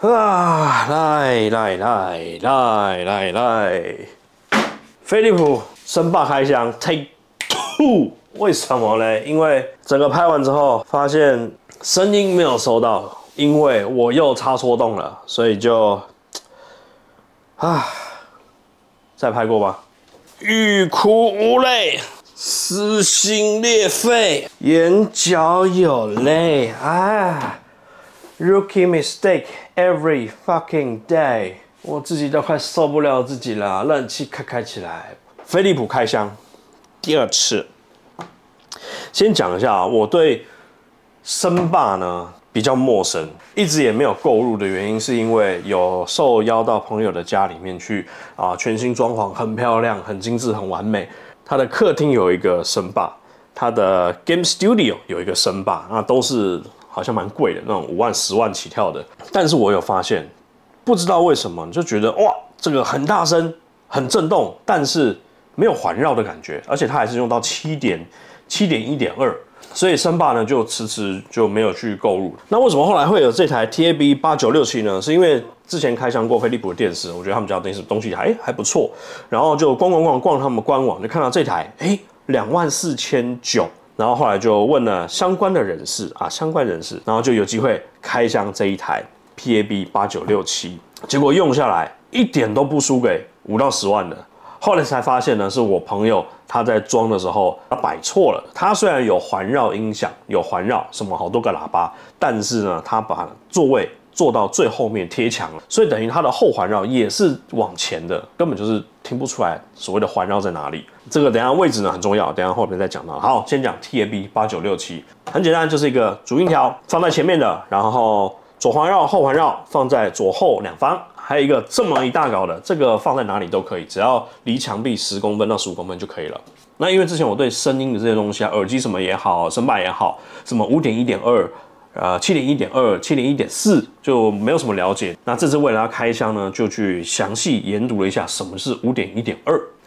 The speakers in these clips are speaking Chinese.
啊，来，飞利浦声霸开箱 Take Two， 为什么呢？因为整个拍完之后发现声音没有收到，因为我又插错洞了，所以就再拍过吧。欲哭无泪，撕心裂肺，眼角有泪Rookie mistake every fucking day， 我自己都快受不了自己了，冷气开起来。飞利浦开箱第二次，先讲一下我对声霸呢比较陌生，一直也没有购入的原因，是因为有受邀到朋友的家里面去全新装潢，很漂亮、很精致、很完美。他的客厅有一个声霸，他的 Game Studio 有一个声霸，那都是好像蛮贵的那种5万、10万起跳的。但是我有发现，不知道为什么就觉得哇，这个很大声、很震动，但是没有环绕的感觉，而且它还是用到7.1.2。所以声霸呢就迟迟就没有去购入。那为什么后来会有这台 TAB8967呢？是因为之前开箱过飞利浦的电视，我觉得他们家的电视东西还不错，然后就逛他们官网，就看到这台24900，然后后来就问了相关人士，然后就有机会开箱这一台 TAB8967，结果用下来一点都不输给5到10万的。后来才发现呢，是我朋友他在装的时候他摆错了。他虽然有环绕音响，有环绕什么好多个喇叭，但是呢，他把座位坐到最后面贴墙了，所以等于它的后环绕也是往前的，根本就是听不出来所谓的环绕在哪里。这个等一下位置呢很重要，等一下后面再讲到。好，先讲 TAB8967，很简单，就是一个主音条放在前面的，然后左环绕、后环绕放在左后两方。还有一个这么一大搞的，这个放在哪里都可以，只要离墙壁10公分到15公分就可以了。那因为之前我对声音的这些东西耳机什么也好，声霸也好，什么5.1.2、7.1.2、7.1.4就没有什么了解。那这次为了要开箱呢，就去详细研读了一下什么是5.1.2。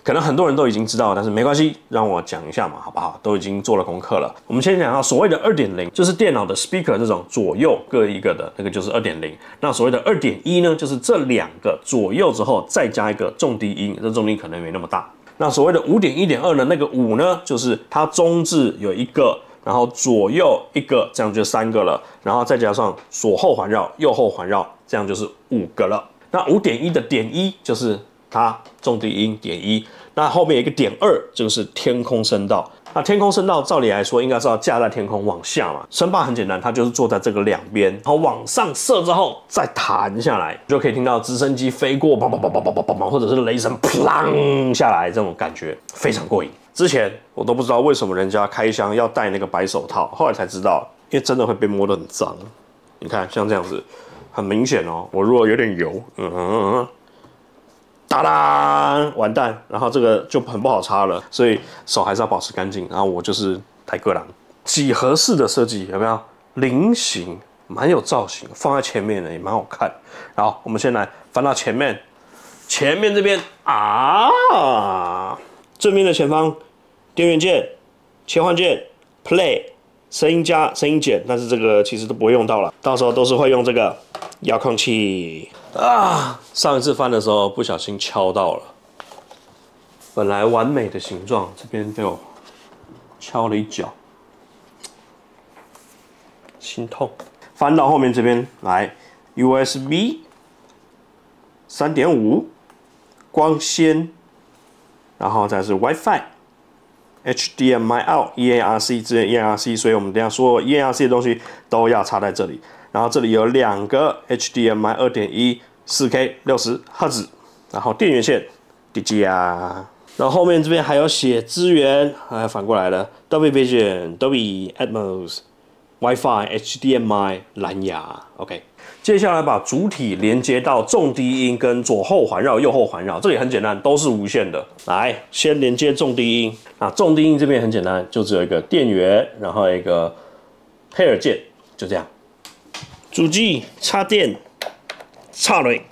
可能很多人都已经知道，但是没关系，让我讲一下嘛，好不好？都已经做了功课了。我们先讲到所谓的2.0，就是电脑的 speaker 这种左右各一个的那个就是2.0。那所谓的2.1呢，就是这2个左右之后再加一个重低音，这重低音可能没那么大。那所谓的5.1.2呢，那个5呢，就是它中置有一个，然后左右一个，这样就3个了，然后再加上左后环绕、右后环绕，这样就是5个了。那5.1的1.1就是它重低音1.1，那后面有一个1.2，这个是天空声道。那天空声道照理来说应该是要架在天空往下嘛，声霸很简单，它就是坐在这个两边，然后往上射之后再弹下来，就可以听到直升机飞过，砰砰砰砰砰砰砰，或者是雷神砰下来，这种感觉非常过瘾。之前我都不知道为什么人家开箱要戴那个白手套，后来才知道，因为真的会被摸得很脏。你看像这样子，很明显哦，我如果有点油，哒啦，完蛋，然后这个就很不好擦了，所以手还是要保持干净。然后我就是台哥郎，几何式的设计有没有？菱形，蛮有造型，放在前面呢也蛮好看。然后我们先来翻到前面这边正面的前方，电源键、切换键、Play、声音加、声音减，但是这个其实都不会用到了，到时候都是会用这个遥控器。上一次翻的时候不小心敲到了，本来完美的形状，这边被我敲了一脚，心痛。翻到后面这边来 ，USB 3.5 光纤，然后再是 WiFi、HDMI out、EARC 支援 EARC， 所以我们等一下所有 EARC 的东西都要插在这里。然后这里有2个 HDMI 2.1 4K 60赫兹，然后电源线 DGA， 然后后面这边还有写资源，反过来了 Dolby Vision、Dolby Atmos、Wi-Fi、HDMI 蓝牙 ，OK。接下来把主体连接到重低音跟左后环绕、右后环绕，这里很简单，都是无线的。来，先连接重低音，重低音这边很简单，就只有一个电源，然后一个配耳键，就这样。主机插电，插蕊，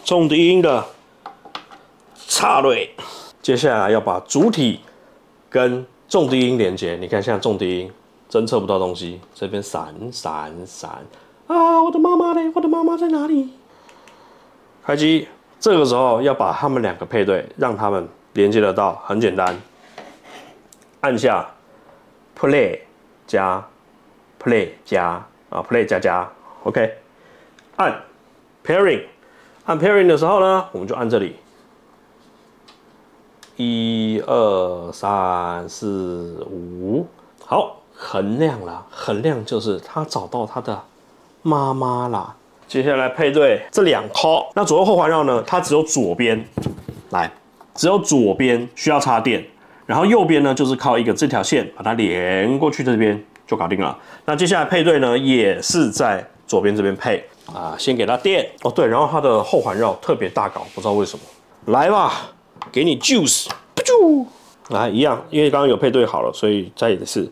重低音的插蕊。接下来要把主体跟重低音连接。你看，现在重低音侦测不到东西，这边闪。我的妈妈嘞？我的妈妈在哪里？开机。这个时候要把它们两个配对，让它们连接得到，很简单，按下 Play 加 Play 加Play 加 ，OK， 按 Pairing， 按 Pairing 的时候呢，我们就按这里，1、2、3、4、5，好，很亮啦，很亮，就是它找到它的妈妈啦。接下来配对这2颗，那左右后环绕呢，它只有左边，来，只有左边需要插电，然后右边呢就是靠一个这条线把它连过去这边就搞定了。那接下来配对呢，也是在左边这边配啊，先给它电哦，对，然后它的后环绕特别大搞，不知道为什么。来吧，给你 juice， 来一样，因为刚刚有配对好了，所以再一次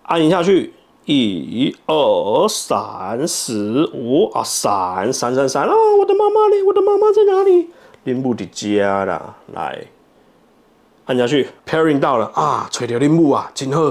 按一下去。1、2、3、4、5啊，3啊！我的妈妈嘞，我的妈妈在哪里？林母的家啦，来，按下去 ，pairing 到了啊，吹掉林母啊，真好，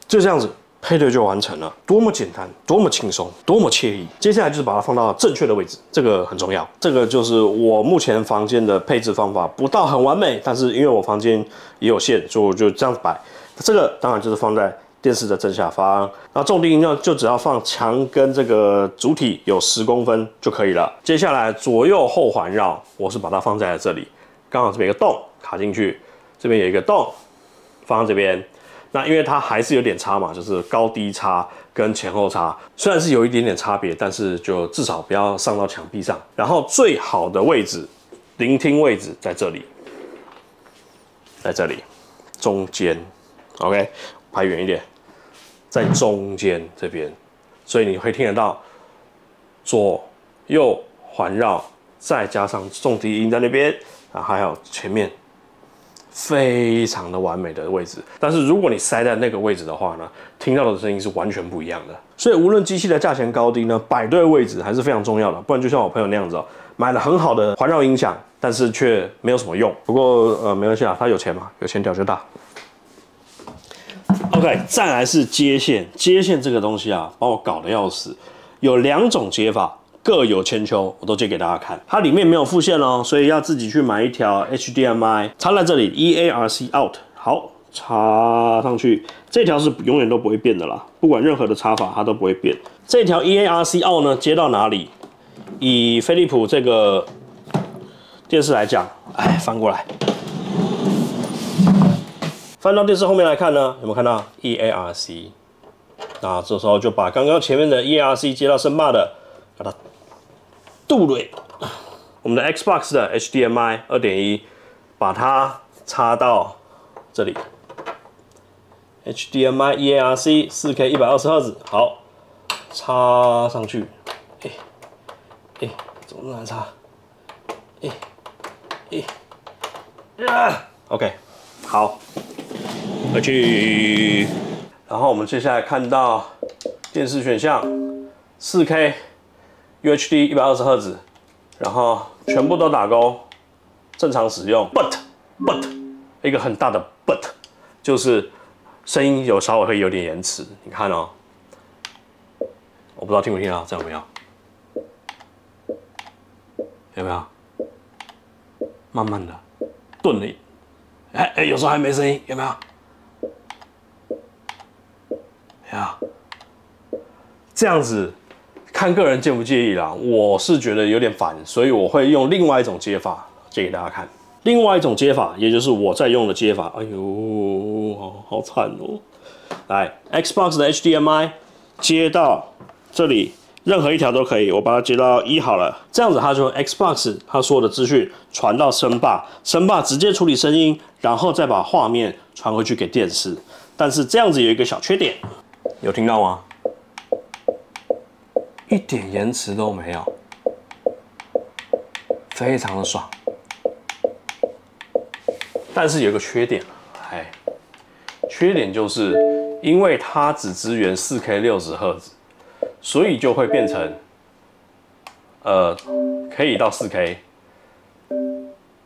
就这样子配对就完成了，多么简单，多么轻松，多么惬意。接下来就是把它放到正确的位置，这个很重要。这个就是我目前房间的配置方法，不到很完美，但是因为我房间也有限，所以我就这样摆。这个当然就是放在电视的正下方，然后重低音呢就只要放墙跟这个主体有10公分就可以了。接下来左右后环绕，我是把它放在了这里，刚好这边有个洞卡进去，这边有一个洞放在这边。那因为它还是有点差嘛，就是高低差跟前后差，虽然是有一点点差别，但是就至少不要上到墙壁上。然后最好的位置，聆听位置在这里，在这里中间 ，OK， 拍远一点。在中间这边，所以你会听得到左右环绕，再加上重低音在那边，啊，还有前面非常的完美的位置。但是如果你塞在那个位置的话呢，听到的声音是完全不一样的。所以无论机器的价钱高低呢，摆对位置还是非常重要的。不然就像我朋友那样子哦，买了很好的环绕音响，但是却没有什么用。不过没关系啊，他有钱嘛，有钱屌就大。OK， 再来是接线，接线这个东西啊，把我搞得要死。有2种接法，各有千秋，我都接给大家看。它里面没有附线哦，所以要自己去买一条 HDMI 插在这里 ，EARC out， 好，插上去。这条是永远都不会变的啦，不管任何的插法它都不会变。这条 EARC out 呢，接到哪里？以飞利浦这个电视来讲，哎，翻过来。翻到电视后面来看呢，有没有看到 EARC？ 那这时候就把刚刚前面的 EARC 接到声霸的，把它渡对。我们的 Xbox 的 HDMI 2.1， 把它插到这里。HDMI EARC 4K 120Hz， 好，插上去。怎么难插？OK， 好。回去，然后我们接下来看到电视选项 4K UHD 120Hz， 然后全部都打勾，正常使用。But 一个很大的 but 就是声音稍微会有点延迟。你看哦，我不知道听不听到，这样有没有？有没有？慢慢的顿了，有时候还没声音，有没有？这样子看个人介不介意啦，我是觉得有点烦，所以我会用另外一种接法接给大家看。另外一种接法，也就是我在用的接法。哎呦，好惨哦！来 ，Xbox 的 HDMI 接到这里，任何一条都可以，我把它接到1好了。这样子，它就 Xbox 它所有的资讯传到声霸，声霸直接处理声音，然后再把画面传回去给电视。但是这样子有一个小缺点，有听到吗？一点延迟都没有，非常的爽。但是有一个缺点，缺点就是因为它只支援 4K 60赫兹，所以就会变成可以到 4K，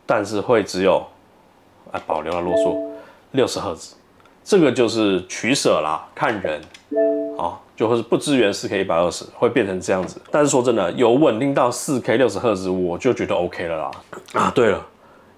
但是会只有保留了啰嗦60赫兹，这个就是取舍啦，看人。就会是不支援 4K 120，会变成这样子。但是说真的，有稳定到 4K 60赫兹，我就觉得 OK 了啦。啊，对了，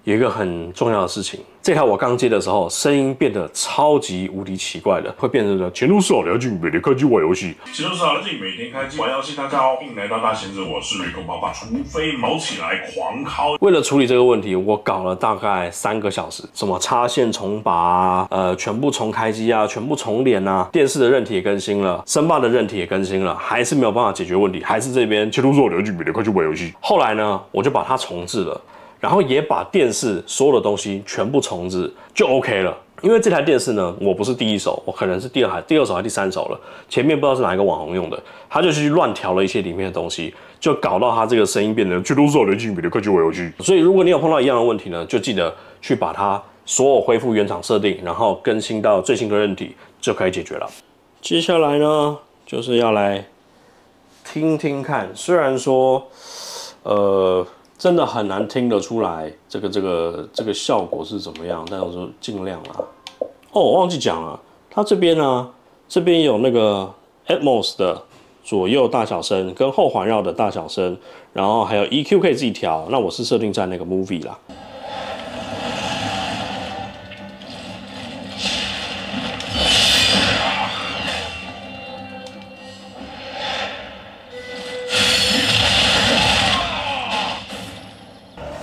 有一个很重要的事情，这台我刚接的时候，声音变得超级无敌奇怪的，会变成了前路少了解，每天开机玩游戏。前路少了解，每天开机玩游戏。大家好，欢迎来到大贤者，我是雷公爸爸。除非毛起来狂敲。为了处理这个问题，我搞了大概3个小时，什么插线重拔啊，全部重开机啊，全部重连啊，电视的韧体也更新了，声霸的韧体也更新了，还是没有办法解决问题，还是这边前路少了解，每天开机玩游戏。后来呢，我就把它重置了。然后也把电视所有的东西全部重置，就 OK 了。因为这台电视呢，我不是第一手，我可能是第二手还是第3手了。前面不知道是哪一个网红用的，他就去乱调了一些里面的东西，就搞到他这个声音变得全都是人精美的科技玩游戏。所以如果你有碰到一样的问题呢，就记得去把它所有恢复原厂设定，然后更新到最新的韧体，就可以解决了。接下来呢，就是要来听听看，虽然说，真的很难听得出来这个效果是怎么样，但我说尽量啦。哦，我忘记讲了，它这边呢，这边有那个 Atmos 的左右大小声跟后环绕的大小声，然后还有 EQ 可以自己调。那我是设定在那个 Movie 啦。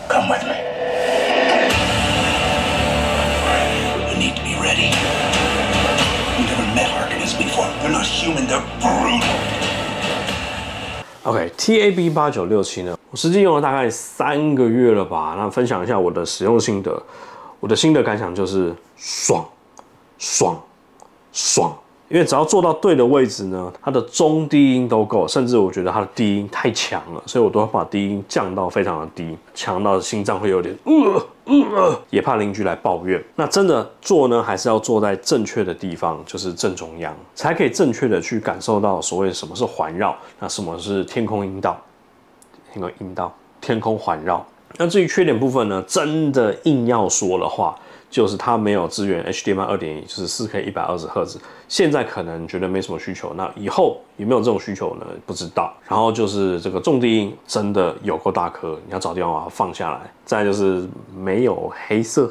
Come with me. You need to be ready. You've never met Harkonnens before. They're not human, they're brutal. OK，TAB 8967呢，我实际用了大概3个月了吧。那分享一下我的使用心得。我的心得感想就是爽，爽，爽。因为只要做到对的位置呢，它的中低音都够，甚至我觉得它的低音太强了，所以我都会把低音降到非常的低，强到心脏会有点也怕邻居来抱怨。那真的做呢，还是要做在正确的地方，就是正中央，才可以正确的去感受到所谓什么是环绕，那什么是天空音道，天空环绕。那至于缺点部分呢，真的硬要说的话，就是它没有支援 HDMI 2.1， 就是 4K 120赫兹。现在可能觉得没什么需求，那以后有没有这种需求呢？不知道。然后就是这个重低音真的有够大颗，你要找地方把它放下来。再来就是没有黑色，